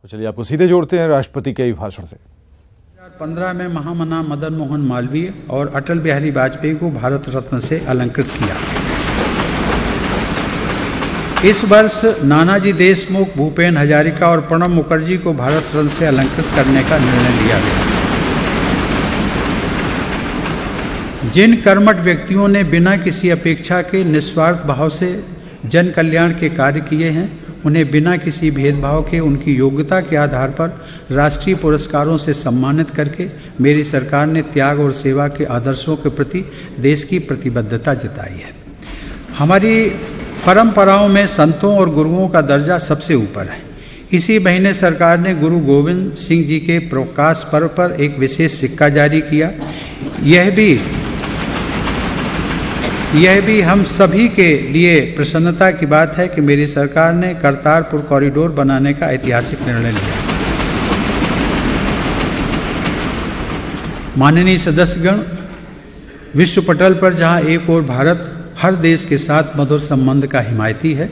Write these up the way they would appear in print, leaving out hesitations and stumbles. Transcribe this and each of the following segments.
तो चलिए आपको सीधे जोड़ते हैं राष्ट्रपति के भाषण से। 2015 में महामना मदन मोहन मालवीय और अटल बिहारी वाजपेयी को भारत रत्न से अलंकृत किया। इस वर्ष नानाजी देशमुख, भूपेन हजारिका और प्रणब मुखर्जी को भारत रत्न से अलंकृत करने का निर्णय लिया गया। जिन कर्मठ व्यक्तियों ने बिना किसी अपेक्षा के निस्वार्थ भाव से जन कल्याण के कार्य किए हैं, उन्हें बिना किसी भेदभाव के उनकी योग्यता के आधार पर राष्ट्रीय पुरस्कारों से सम्मानित करके मेरी सरकार ने त्याग और सेवा के आदर्शों के प्रति देश की प्रतिबद्धता जताई है। हमारी परंपराओं में संतों और गुरुओं का दर्जा सबसे ऊपर है। इसी महीने सरकार ने गुरु गोविंद सिंह जी के प्रकाश पर्व पर एक विशेष सिक्का जारी किया। यह भी हम सभी के लिए प्रसन्नता की बात है कि मेरी सरकार ने करतारपुर कॉरिडोर बनाने का ऐतिहासिक निर्णय लिया। माननीय सदस्यगण, विश्व पटल पर जहां एक ओर भारत हर देश के साथ मधुर संबंध का हिमायती है,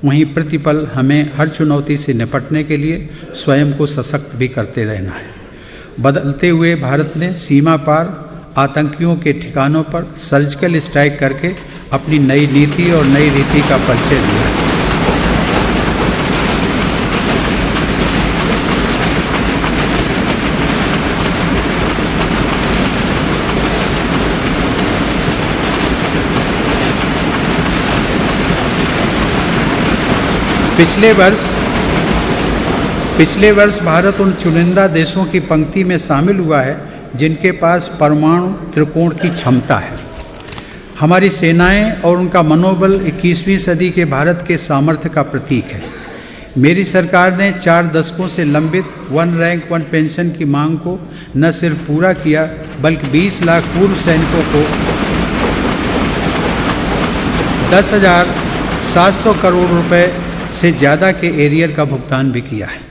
वहीं प्रतिपल हमें हर चुनौती से निपटने के लिए स्वयं को सशक्त भी करते रहना है। बदलते हुए भारत ने सीमा पार आतंकियों के ठिकानों पर सर्जिकल स्ट्राइक करके अपनी नई नीति और नई रीति का परिचय दिया है। पिछले वर्ष भारत उन चुनिंदा देशों की पंक्ति में शामिल हुआ है जिनके पास परमाणु त्रिकोण की क्षमता है। हमारी सेनाएं और उनका मनोबल 21वीं सदी के भारत के सामर्थ्य का प्रतीक है। मेरी सरकार ने 4 दशकों से लंबित 1 रैंक 1 पेंशन की मांग को न सिर्फ पूरा किया, बल्कि 20 लाख पूर्व सैनिकों को 10,700 करोड़ रुपए से ज़्यादा के एरियर का भुगतान भी किया है।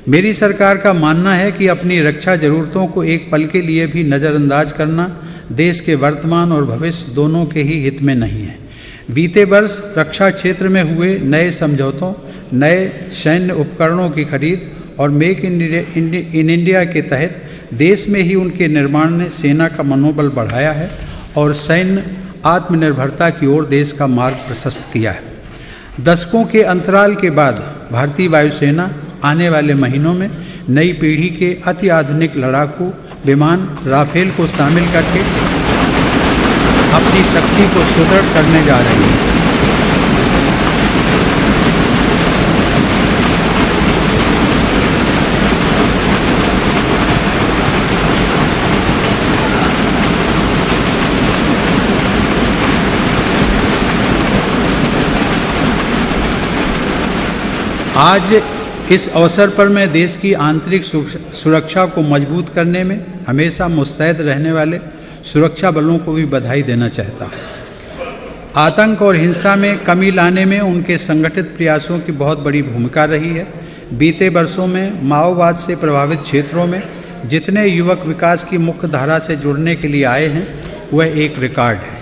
मेरी सरकार का मानना है कि अपनी रक्षा जरूरतों को एक पल के लिए भी नज़रअंदाज करना देश के वर्तमान और भविष्य दोनों के ही हित में नहीं है। बीते वर्ष रक्षा क्षेत्र में हुए नए समझौतों, नए सैन्य उपकरणों की खरीद और मेक इन इंडिया के तहत देश में ही उनके निर्माण ने सेना का मनोबल बढ़ाया है और सैन्य आत्मनिर्भरता की ओर देश का मार्ग प्रशस्त किया है। दशकों के अंतराल के बाद भारतीय वायुसेना आने वाले महीनों में नई पीढ़ी के अति आधुनिक लड़ाकू विमान राफेल को शामिल करके अपनी शक्ति को सुदृढ़ करने जा रही है। आज इस अवसर पर मैं देश की आंतरिक सुरक्षा को मजबूत करने में हमेशा मुस्तैद रहने वाले सुरक्षा बलों को भी बधाई देना चाहता हूँ। आतंक और हिंसा में कमी लाने में उनके संगठित प्रयासों की बहुत बड़ी भूमिका रही है। बीते वर्षों में माओवाद से प्रभावित क्षेत्रों में जितने युवक विकास की मुख्य धारा से जुड़ने के लिए आए हैं, वह एक रिकॉर्ड है।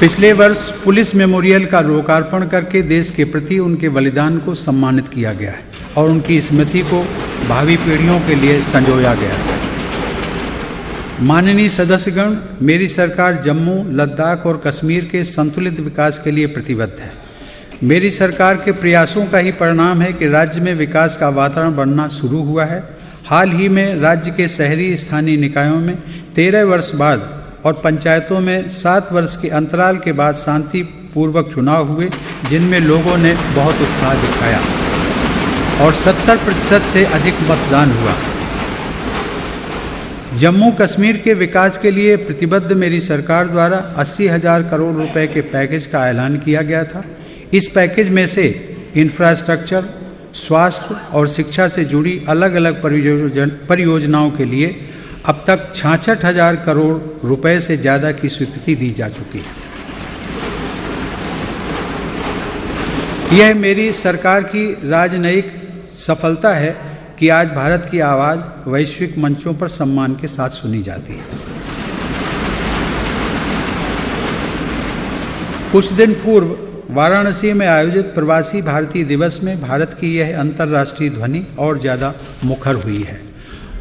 पिछले वर्ष पुलिस मेमोरियल का लोकार्पण करके देश के प्रति उनके बलिदान को सम्मानित किया गया है और उनकी स्मृति को भावी पीढ़ियों के लिए संजोया गया है। माननीय सदस्यगण, मेरी सरकार जम्मू, लद्दाख और कश्मीर के संतुलित विकास के लिए प्रतिबद्ध है। मेरी सरकार के प्रयासों का ही परिणाम है कि राज्य में विकास का वातावरण बनना शुरू हुआ है। हाल ही में राज्य के शहरी स्थानीय निकायों में 13 वर्ष बाद और पंचायतों में 7 वर्ष के अंतराल के बाद शांतिपूर्वक चुनाव हुए, जिनमें लोगों ने बहुत उत्साह दिखाया और 70% से अधिक मतदान हुआ। जम्मू कश्मीर के विकास के लिए प्रतिबद्ध मेरी सरकार द्वारा 80,000 करोड़ रुपए के पैकेज का ऐलान किया गया था। इस पैकेज में से इंफ्रास्ट्रक्चर, स्वास्थ्य और शिक्षा से जुड़ी अलग अलग परियोजनाओं के लिए अब तक 66,000 करोड़ रुपए से ज़्यादा की स्वीकृति दी जा चुकी है। यह मेरी सरकार की राजनयिक सफलता है कि आज भारत की आवाज़ वैश्विक मंचों पर सम्मान के साथ सुनी जाती है। कुछ दिन पूर्व वाराणसी में आयोजित प्रवासी भारतीय दिवस में भारत की यह अंतर्राष्ट्रीय ध्वनि और ज़्यादा मुखर हुई है।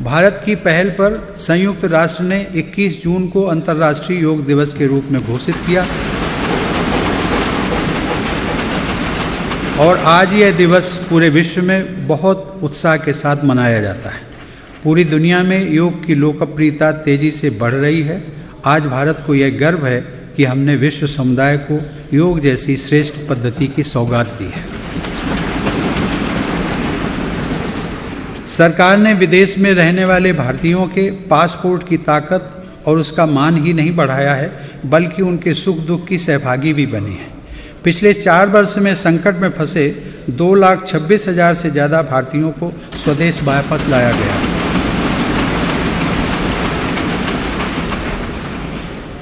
भारत की पहल पर संयुक्त राष्ट्र ने 21 जून को अंतर्राष्ट्रीय योग दिवस के रूप में घोषित किया और आज यह दिवस पूरे विश्व में बहुत उत्साह के साथ मनाया जाता है। पूरी दुनिया में योग की लोकप्रियता तेजी से बढ़ रही है। आज भारत को यह गर्व है कि हमने विश्व समुदाय को योग जैसी श्रेष्ठ पद्धति की सौगात दी है। सरकार ने विदेश में रहने वाले भारतीयों के पासपोर्ट की ताकत और उसका मान ही नहीं बढ़ाया है, बल्कि उनके सुख दुख की सहभागी भी बनी है। पिछले 4 वर्ष में संकट में फंसे 2,26,000 से ज़्यादा भारतीयों को स्वदेश वापस लाया गया।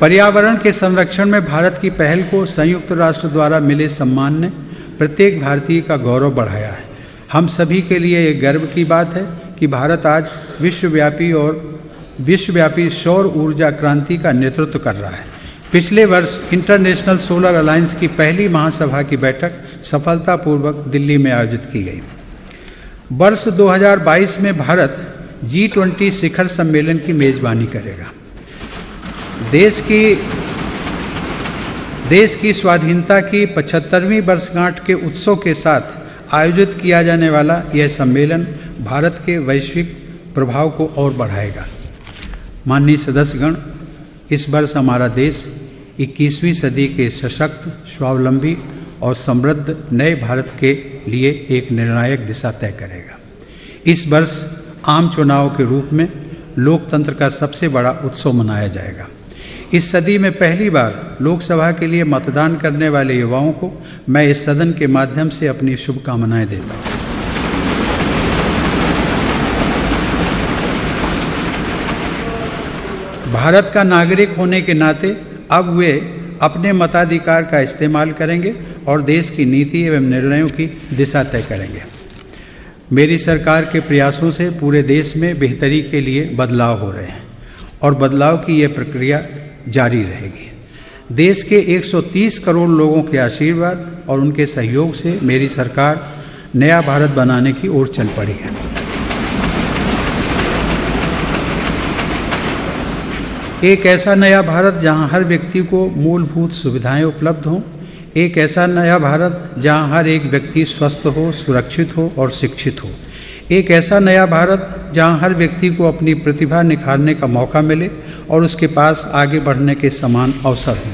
पर्यावरण के संरक्षण में भारत की पहल को संयुक्त राष्ट्र द्वारा मिले सम्मान ने प्रत्येक भारतीय का गौरव बढ़ाया है। हम सभी के लिए ये गर्व की बात है कि भारत आज विश्वव्यापी सौर ऊर्जा क्रांति का नेतृत्व कर रहा है। पिछले वर्ष इंटरनेशनल सोलर अलायंस की पहली महासभा की बैठक सफलतापूर्वक दिल्ली में आयोजित की गई। वर्ष 2022 में भारत G20 शिखर सम्मेलन की मेजबानी करेगा। देश की स्वाधीनता की 75वीं वर्षगांठ के उत्सव के साथ आयोजित किया जाने वाला यह सम्मेलन भारत के वैश्विक प्रभाव को और बढ़ाएगा। माननीय सदस्यगण, इस वर्ष हमारा देश 21वीं सदी के सशक्त, स्वावलंबी और समृद्ध नए भारत के लिए एक निर्णायक दिशा तय करेगा। इस वर्ष आम चुनाव के रूप में लोकतंत्र का सबसे बड़ा उत्सव मनाया जाएगा। इस सदी में पहली बार लोकसभा के लिए मतदान करने वाले युवाओं को मैं इस सदन के माध्यम से अपनी शुभकामनाएं देता हूं। भारत का नागरिक होने के नाते अब वे अपने मताधिकार का इस्तेमाल करेंगे और देश की नीति एवं निर्णयों की दिशा तय करेंगे। मेरी सरकार के प्रयासों से पूरे देश में बेहतरी के लिए बदलाव हो रहे हैं और बदलाव की यह प्रक्रिया जारी रहेगी। देश के 130 करोड़ लोगों के आशीर्वाद और उनके सहयोग से मेरी सरकार नया भारत बनाने की ओर चल पड़ी है। एक ऐसा नया भारत जहां हर व्यक्ति को मूलभूत सुविधाएं उपलब्ध हों, एक ऐसा नया भारत जहां हर एक व्यक्ति स्वस्थ हो, सुरक्षित हो और शिक्षित हो, एक ऐसा नया भारत जहां हर व्यक्ति को अपनी प्रतिभा निखारने का मौका मिले और उसके पास आगे बढ़ने के समान अवसर हों,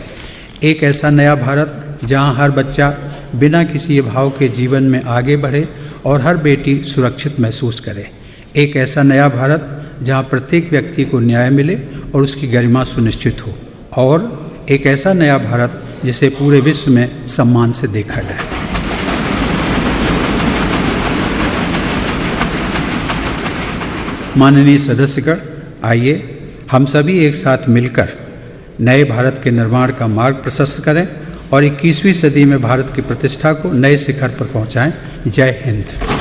एक ऐसा नया भारत जहां हर बच्चा बिना किसी भाव के जीवन में आगे बढ़े और हर बेटी सुरक्षित महसूस करे, एक ऐसा नया भारत जहां प्रत्येक व्यक्ति को न्याय मिले और उसकी गरिमा सुनिश्चित हो, और एक ऐसा नया भारत जिसे पूरे विश्व में सम्मान से देखा जाए। माननीय सदस्यगण, आइए हम सभी एक साथ मिलकर नए भारत के निर्माण का मार्ग प्रशस्त करें और 21वीं सदी में भारत की प्रतिष्ठा को नए शिखर पर पहुंचाएं। जय Hind.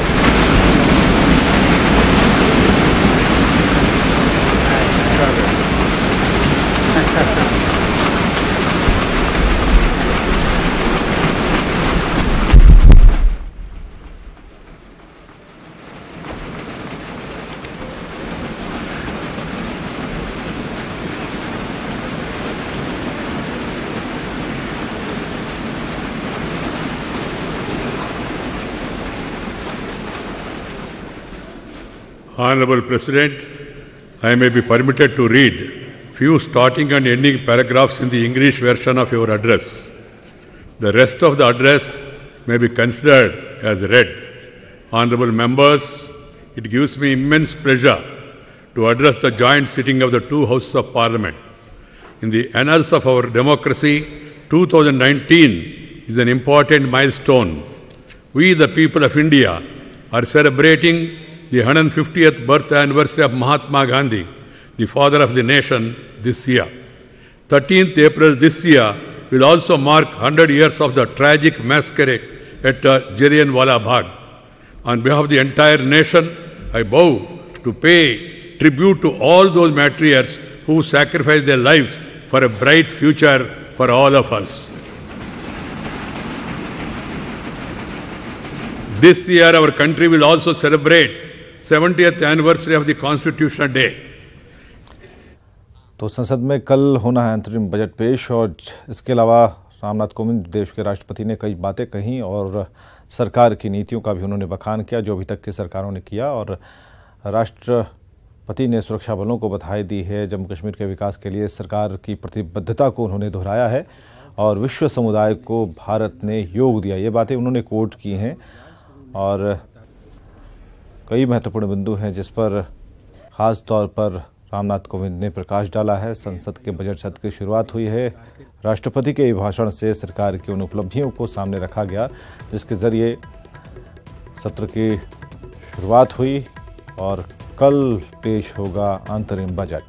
Honorable President, I may be permitted to read few starting and ending paragraphs in the English version of your address. The rest of the address may be considered as read. Honorable members, it gives me immense pleasure to address the joint sitting of the two houses of Parliament. In the annals of our democracy, 2019 is an important milestone. We, the people of India, are celebrating the 150th birth anniversary of Mahatma Gandhi, the father of the nation, this year. 13th April this year will also mark 100 years of the tragic massacre at Jallianwala Bagh. On behalf of the entire nation, I vow to pay tribute to all those martyrs who sacrificed their lives for a bright future for all of us. This year our country will also celebrate 70th anniversary of the Constitutional Day. तो संसद में कल होना है अंतरिम budget पेश और इसके अलावा रामनाथ कोविंद देश के राष्ट्रपति ने कई बातें कही और सरकार की नीतियों का भी उन्होंने बखान किया जो अभी तक की सरकारों ने किया और राष्ट्रपति ने सुरक्षा बलों को बधाई दी है। जम्मू कश्मीर के विकास के लिए सरकार की प्रतिबद्धता को उन्होंने दोहराया है और विश्व समुदाय को भारत ने योग दिया, ये बातें उन्होंने कोट की हैं और कई महत्वपूर्ण बिंदु हैं जिस पर ख़ास तौर पर रामनाथ कोविंद ने प्रकाश डाला है। संसद के बजट सत्र की शुरुआत हुई है। राष्ट्रपति के भाषण से सरकार की उन उपलब्धियों को सामने रखा गया जिसके ज़रिए सत्र की शुरुआत हुई और कल पेश होगा अंतरिम बजट।